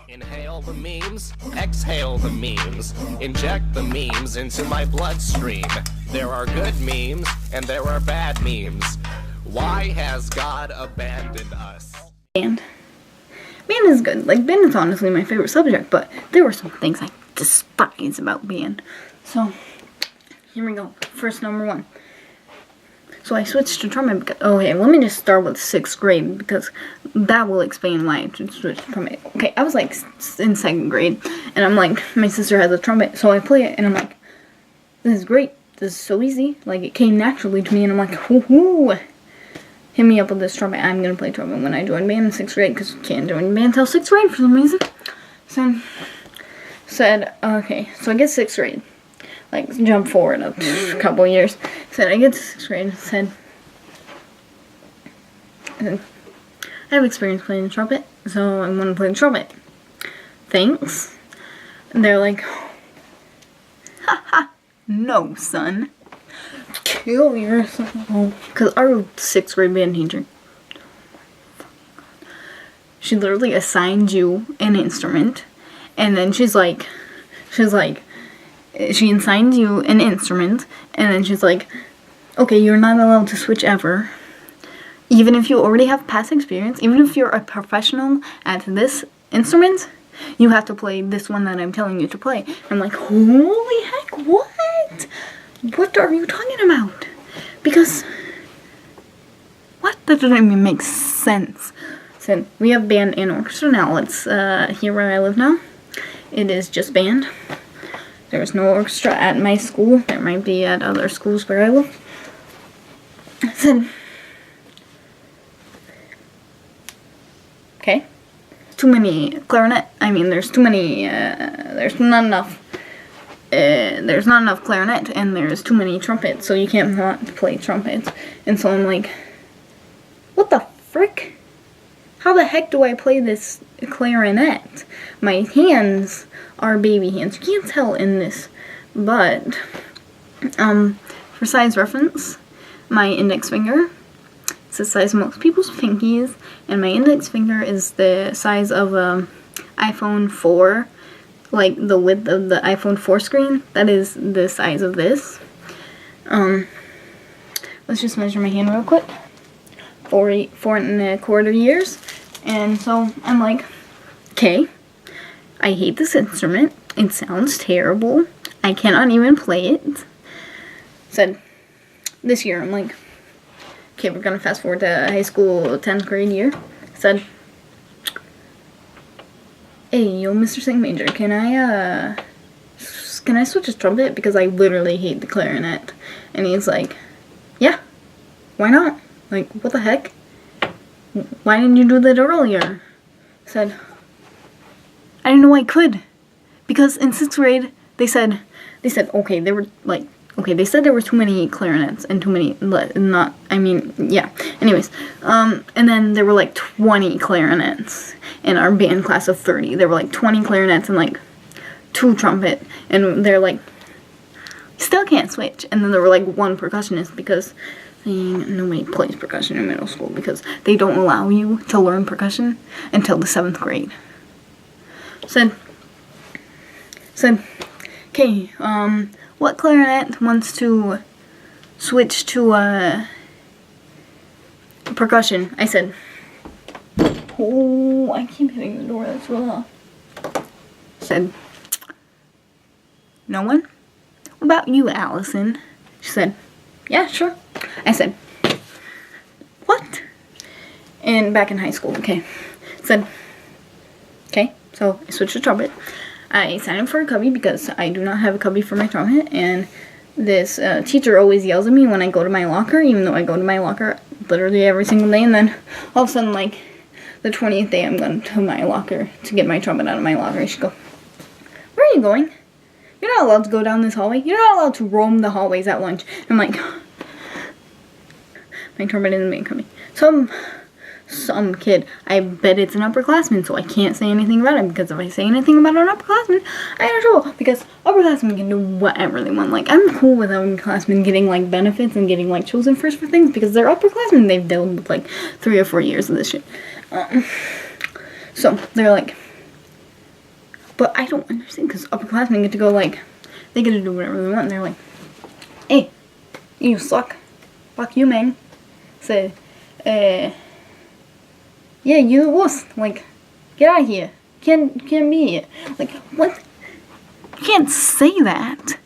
Inhale the memes, exhale the memes, inject the memes into my bloodstream. There are good memes and there are bad memes. Why has God abandoned us? Band is good. Like, band is honestly my favorite subject, but there were some things I despise about band. So, here we go. First, number one. So I switched to trumpet because, okay, let me just start with 6th grade because that will explain why I switched to trumpet. Okay, I was like in 2nd grade and I'm like, my sister has a trumpet, so I play it and I'm like, this is great, this is so easy, like it came naturally to me and I'm like, woohoo, hit me up with this trumpet, I'm gonna play trumpet when I join band in 6th grade because you can't join band until 6th grade for some reason. So, said, okay, so I get 6th grade. Like, jump forward a couple years. Said, I get to 6th grade, said, I have experience playing the trumpet, so I want to play the trumpet. Thanks. And they're like, haha, no, son. Kill yourself. Because our 6th grade band teacher, she literally assigned you an instrument, and then she assigned you an instrument, and then she's like, okay, you're not allowed to switch ever. Even if you already have past experience, even if you're a professional at this instrument, you have to play this one that I'm telling you to play. I'm like, holy heck, what? What are you talking about? Because, what? That doesn't even make sense. So, we have band and orchestra now. It's here where I live now. It is just band. There's no orchestra at my school. There might be at other schools where I live. So, okay. Too many clarinet. I mean, there's too many, there's not enough clarinet, and there's too many trumpets, so you can't not play trumpets. And so I'm like, what the frick? How the heck do I play this clarinet? My hands are baby hands. You can't tell in this, but for size reference, my index finger is the size of most people's pinkies, and my index finger is the size of iPhone 4, like the width of the iPhone 4 screen. That is the size of this. Let's just measure my hand real quick. 4.25 years. And so I'm like, okay, I hate this instrument. It sounds terrible. I cannot even play it. Said, this year, I'm like, okay, we're gonna fast forward to high school 10th grade year. Said, hey, yo, Mr. Sing Major, can I switch to trumpet? Because I literally hate the clarinet. And he's like, yeah, why not? Like, what the heck? Why didn't you do that earlier? Said, I didn't know I could. Because in 6th grade, they said, okay, they were like, okay, they said there were too many clarinets and too many, yeah. Anyways, and then there were like 20 clarinets in our band class of 30. There were like 20 clarinets and like 2 trumpet. And they're like, still can't switch. And then there were like 1 percussionist because nobody plays percussion in middle school because they don't allow you to learn percussion until the 7th grade. Said, okay, what clarinet wants to switch to percussion? I said, oh, I keep hitting the door, that's real loud. Said, no one? What about you, Allison? She said, yeah, sure. I said, what? And back in high school, okay. Said, okay, so I switched to trumpet. I signed up for a cubby because I do not have a cubby for my trumpet, and this teacher always yells at me when I go to my locker, even though I go to my locker literally every single day, and then all of a sudden, like, the 20th day I'm going to my locker to get my trumpet out of my locker. She go, where are you going? You're not allowed to go down this hallway. You're not allowed to roam the hallways at lunch. I'm like, my trumpet isn't being cubby. Some kid, I bet it's an upperclassman, so I can't say anything about it, because if I say anything about an upperclassman, I get in trouble, because upperclassmen can do whatever they want. Like, I'm cool with upperclassmen getting, like, benefits and getting, like, chosen first for things, because they're upperclassmen, they've dealt with, like, 3 or 4 years of this shit. So, they're like, But I don't understand, because upperclassmen get to go, like, they get to do whatever they want, and they're like, hey, you suck. Fuck you, man. Said, yeah, you the wuss. Like, get out of here. Can't be here. Like, what? You can't say that.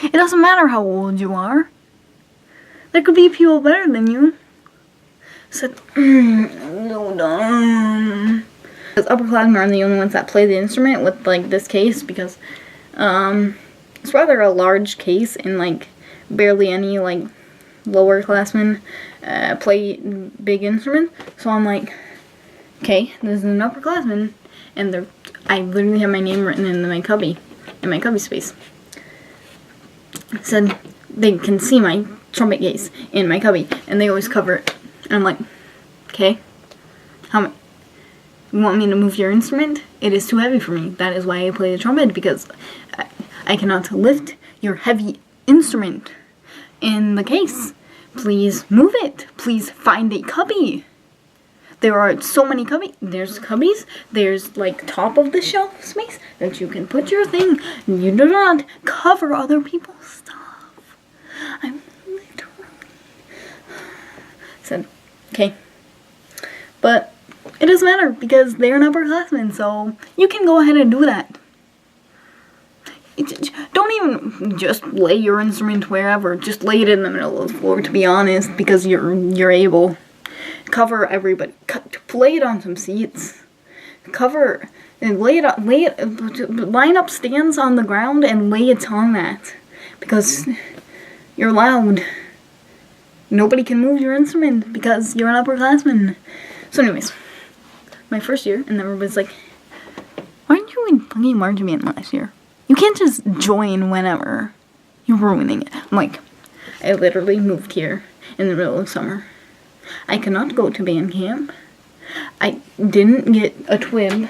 It doesn't matter how old you are. There could be people better than you. Said, no, dumb. Because upperclassmen are the only ones that play the instrument with, like, this case, because, it's rather a large case, and, like, barely any, like, lower classmen, play big instruments. So I'm like, okay, this is an upperclassman, and I literally have my name written in my cubby space. Said they can see my trumpet case in my cubby, and they always cover it. And I'm like, okay, you want me to move your instrument? It is too heavy for me. That is why I play the trumpet, because I cannot lift your heavy instrument in the case. Please move it. Please find a cubby. There are so many cubbies. There's cubbies. There's, like, top of the shelf space that you can put your thing. You do not cover other people's stuff. I'm literally said, okay. But it doesn't matter, because they're an upperclassman, so you can go ahead and do that. Don't even just lay your instrument wherever. Just lay it in the middle of the floor, to be honest, because you're able. Cover everybody. Lay it on some seats. Cover and line up stands on the ground and lay it on that, because you're loud. Nobody can move your instrument because you're an upperclassman. So anyways, my first year, and everybody's like, aren't you in fucking marching band last year? You can't just join whenever. You're ruining it. I'm like, I literally moved here in the middle of summer. I cannot go to band camp. I didn't get a twib,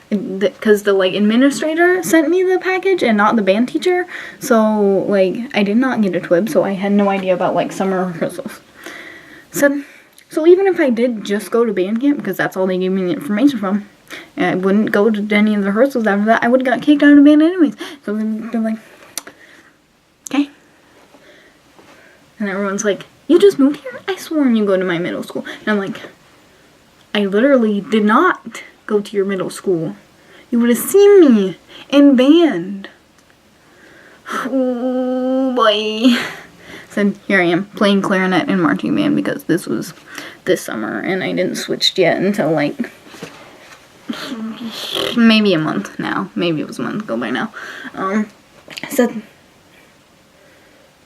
because the, like, administrator sent me the package and not the band teacher. So, like, I did not get a twib, so I had no idea about, like, summer rehearsals. So even if I did just go to band camp, because that's all they gave me the information from, and I wouldn't go to any of the rehearsals after that, I would have got kicked out of the band anyways. So they're like, okay. And everyone's like, you just moved here? I sworn you go to my middle school. And I'm like, I literally did not go to your middle school. You would have seen me in band. Oh boy. So here I am playing clarinet in marching band, because this was this summer and I didn't switch yet until, like, maybe a month now. Maybe it was a month ago by now. I said,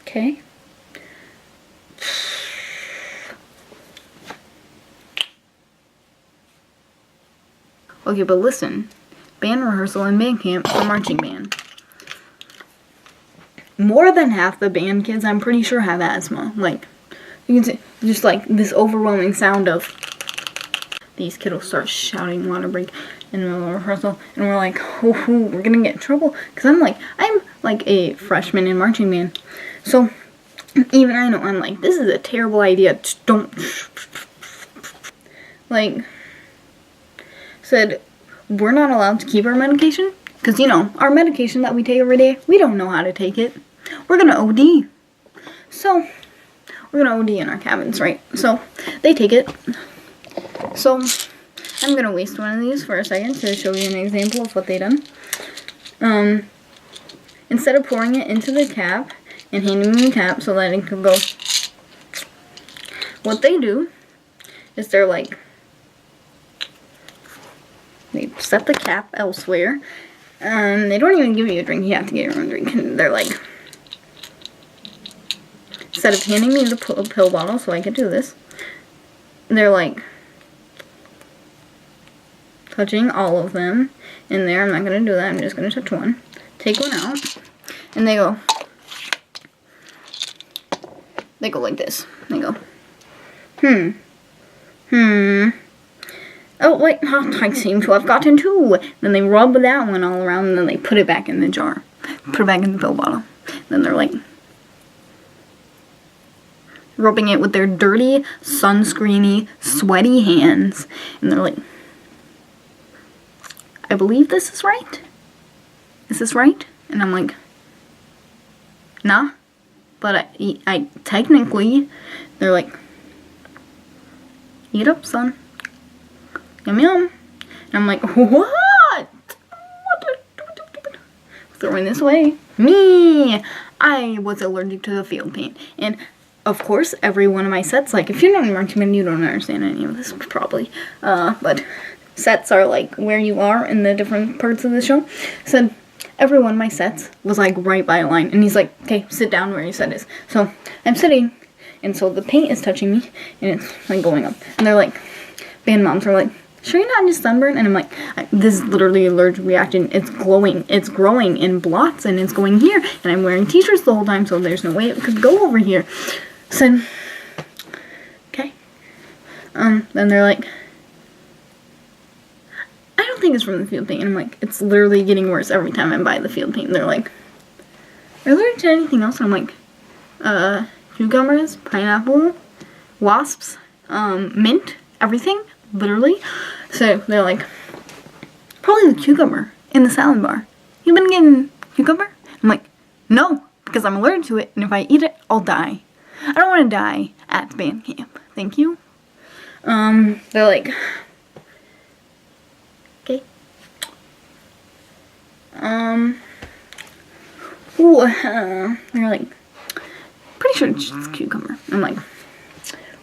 okay. Okay, but listen. Band rehearsal and band camp for marching band. More than half the band kids, I'm pretty sure, have asthma. Like, you can see, just like this overwhelming sound of these kiddos start shouting water break in the middle of rehearsal, and we're like, oh, we're gonna get in trouble, because I'm like a freshman in marching band, so even I know, I'm like, this is a terrible idea. Just don't, like, said, we're not allowed to keep our medication, because, you know, our medication that we take every day, we don't know how to take it. We're gonna OD. So, we're gonna OD in our cabins, right? So, they take it. So, I'm gonna waste one of these for a second to show you an example of what they done. Instead of pouring it into the cap and handing me the cap so that it can go, what they do is they're like, they set the cap elsewhere. They don't even give you a drink. You have to get your own drink. And they're like, instead of handing me the pill bottle so I could do this, they're like touching all of them in there. I'm not going to do that. I'm just going to touch one. Take one out. And they go like this. They go, oh, wait, I seem to have gotten two. Then they rub that one all around, and then they put it back in the jar. Put it back in the pill bottle. Then they're like rubbing it with their dirty, sunscreeny, sweaty hands. And they're like, I believe this is right. is this right? And I'm like, nah, but I technically, they're like, eat up, son. Yum yum. And I'm like, what? Throwing this away. Me! I was allergic to the field paint. And of course, every one of my sets, like, if you're not in marching band, you don't understand any of this, probably. But sets are, like, where you are in the different parts of the show. So, every one of my sets was, like, right by a line. And he's like, okay, sit down where your set is. So, I'm sitting, and so the paint is touching me, and it's, like, going up. And they're like, band moms are like, sure you're not just sunburned? And I'm like, this is literally an allergic reaction. It's glowing. It's growing in blots, and it's going here. And I'm wearing t-shirts the whole time, so there's no way it could go over here. So, okay. Then they're like, I don't think it's from the field paint. And I'm like, it's literally getting worse every time I buy the field paint. And they're like, are you allergic to anything else? And I'm like, cucumbers, pineapple, wasps, mint, everything, literally. So they're like, probably the cucumber in the salad bar. You've been getting cucumber? I'm like, no, because I'm allergic to it, and if I eat it, I'll die. I don't want to die at band camp. Thank you. They're like, okay. They're like, pretty sure it's just cucumber. I'm like,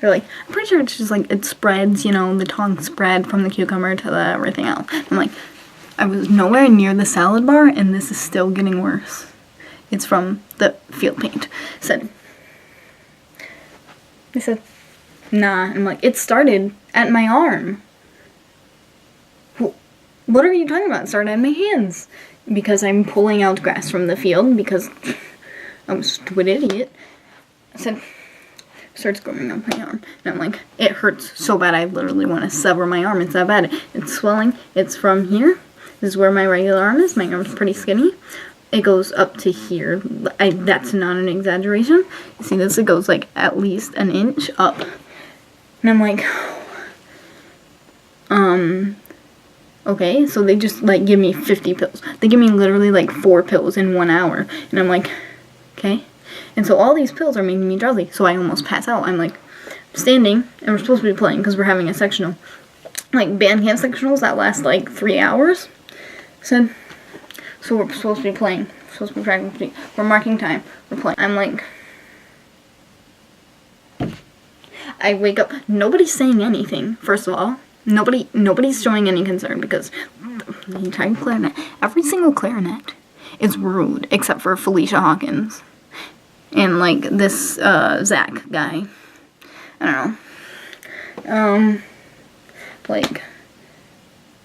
they're like, I'm pretty sure it's just like, it spreads, you know, the tongue spread from the cucumber to the everything else. I'm like, I was nowhere near the salad bar, and this is still getting worse. It's from the field paint. They said, nah. I'm like, it started at my arm. What are you talking about? It started at my hands. Because I'm pulling out grass from the field because I'm a stupid idiot. I said, starts growing up my arm. And I'm like, it hurts so bad I literally want to sever my arm. It's that bad. It's swelling. It's from here. This is where my regular arm is. My arm's pretty skinny. It goes up to here. That's not an exaggeration. You see this? It goes like at least an inch up. And I'm like, okay. So they just like give me 50 pills. They give me literally like 4 pills in 1 hour. And I'm like, okay. And so all these pills are making me drowsy. So I almost pass out. I'm like standing, and we're supposed to be playing because we're having a sectional. Like band camp sectionals that last like 3 hours. So we're supposed to be playing. We're supposed to be practicing. We're marking time. We're playing. I'm like, I wake up. Nobody's saying anything, first of all. Nobody's showing any concern because the entire clarinet, every single clarinet is rude except for Felicia Hawkins. And like this Zach guy. I don't know. Like,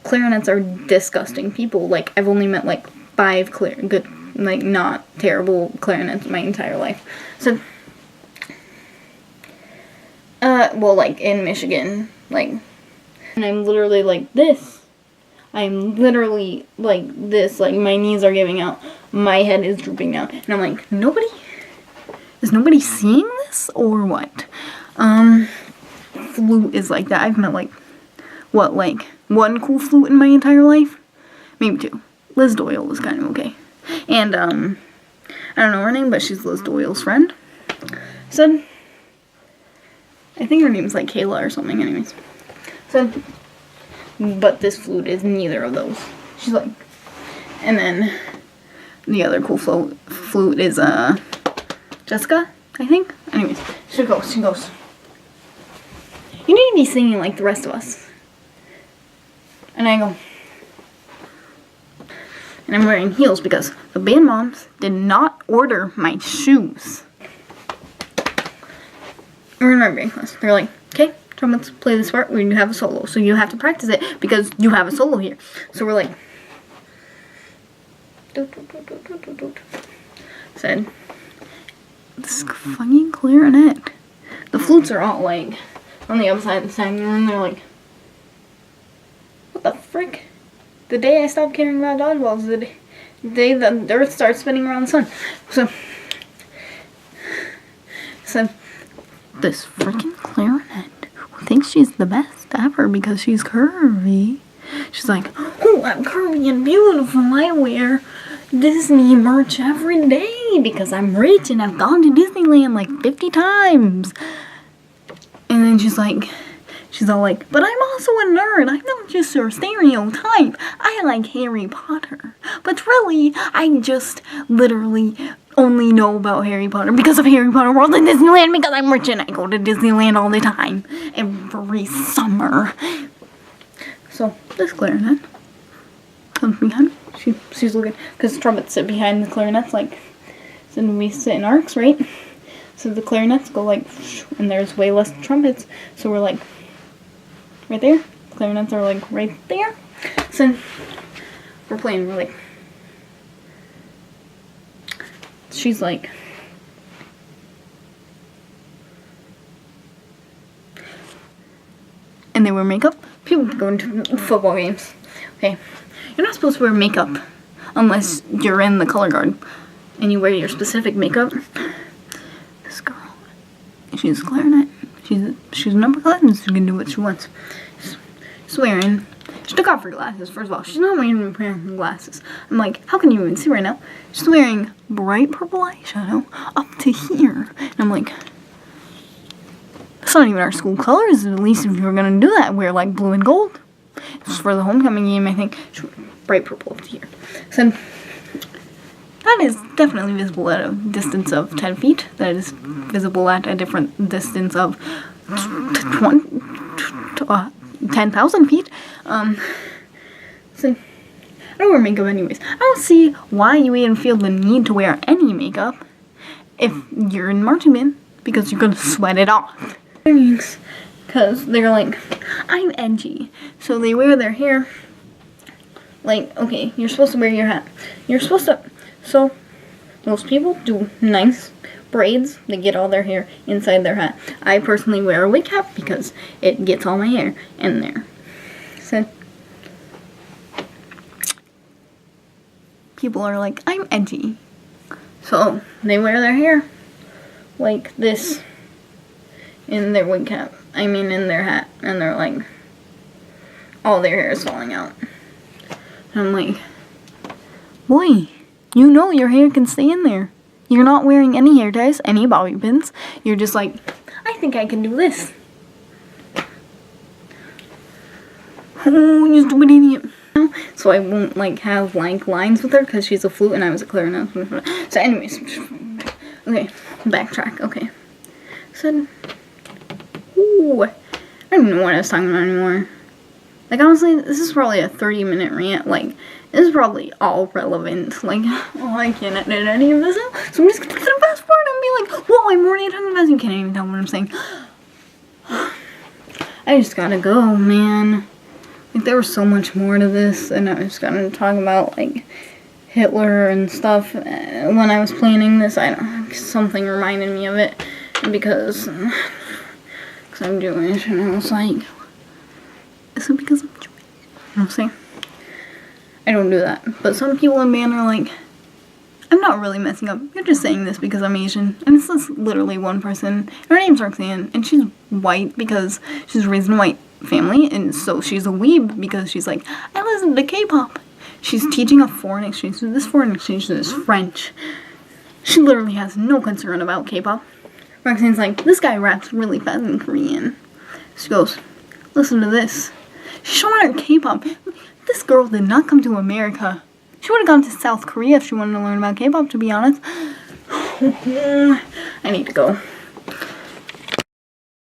clarinets are disgusting people. Like, I've only met like 5 good, like, not terrible clarinets in my entire life. So, well, like, in Michigan, like, and I'm literally like this. I'm literally like this. Like, my knees are giving out. My head is drooping down. And I'm like, is nobody seeing this or what? Flute is like that. I've met like, what, like 1 cool flute in my entire life? Maybe 2. Liz Doyle was kind of okay. And, I don't know her name, but she's Liz Doyle's friend. So, I think her name's like Kayla or something, anyways. So, but this flute is neither of those. She's like, and then the other cool flute is, Jessica, I think. Anyways, she goes, you need to be singing like the rest of us. And I go, and I'm wearing heels because the band moms did not order my shoes. We're in my band class. They're like, okay, trumpets, play this part. We have a solo, so you have to practice it because you have a solo here. So we're like, said, this fucking clarinet. The flutes are all like on the other side of the side, and they're like, what the frick? The day I stopped caring about dodgeballs is the day the earth starts spinning around the sun. So this freaking clarinet who thinks she's the best ever because she's curvy. She's like, oh, I'm curvy and beautiful. I wear Disney merch every day because I'm rich and I've gone to Disneyland like 50 times. And then she's all like, but I'm also a nerd. I'm not just your stereotype. I like Harry Potter. But really, I just literally only know about Harry Potter because of Harry Potter World in Disneyland because I'm rich and I go to Disneyland all the time. Every summer. So, this clarinet comes behind me. She's looking, because trumpets sit behind the clarinets, like, so we sit in arcs, right? So the clarinets go like, and there's way less trumpets, so we're like, right there. Clarinets are like right there. So we're playing, we're like, she's like, and they wear makeup. People go into football games. Okay, you're not supposed to wear makeup unless you're in the color guard and you wear your specific makeup. This girl, she's a clarinet. She's an upper class and she can do what she wants. She's wearing, she took off her glasses, first of all. She's not wearing her glasses. I'm like, how can you even see right now? She's wearing bright purple eyeshadow up to here. And I'm like, that's not even our school colors. At least if you were going to do that, wear like blue and gold. It's for the homecoming game, I think. Bright purple up to here. So that is definitely visible at a distance of 10 feet. That is visible at a different distance of 10,000 feet. So I don't wear makeup anyways. I don't see why you even feel the need to wear any makeup if you're in marching band, because you're gonna sweat it off. Because they're like, I'm edgy. So they wear their hair like, okay, you're supposed to wear your hat. You're supposed to, so most people do nice braids. They get all their hair inside their hat. I personally wear a wig cap because it gets all my hair in there. So people are like, I'm edgy. So they wear their hair like this in their wig cap. I mean in their hat. And they're like, all their hair is falling out. And I'm like, boy, you know your hair can stay in there. You're not wearing any hair ties, any bobby pins. You're just like, I think I can do this. Oh, you stupid idiot. So I won't like have like lines with her because she's a flute and I was a clarinet. So anyways, okay, backtrack. Okay, so ooh, I don't even know what I was talking about anymore. Like honestly, this is probably a 30-minute rant. Like this is probably all relevant. Like, oh, I can't edit any of this out. So I'm just gonna fast forward and be like, whoa, I'm already talking about. You can't even tell what I'm saying. I just gotta go, man. Like there was so much more to this, and I was gonna talk about like Hitler and stuff when I was planning this. I don't know, something reminded me of it because I'm Jewish, and I was like, is it because I'm Jewish? You know what I'm saying? I don't do that, but some people in band are like, I'm not really messing up. You're just saying this because I'm Asian. And this is literally one person. Her name's Roxanne, and she's white because she's raised in a white family, and so she's a weeb because she's like, I listen to K-pop. She's teaching a foreign exchange. So this foreign exchange is French. She literally has no concern about K-pop. Roxanne's like, this guy raps really fast in Korean. She goes, listen to this. She's showing her K-pop. This girl did not come to America. She would have gone to South Korea if she wanted to learn about K-pop, to be honest. I need to go.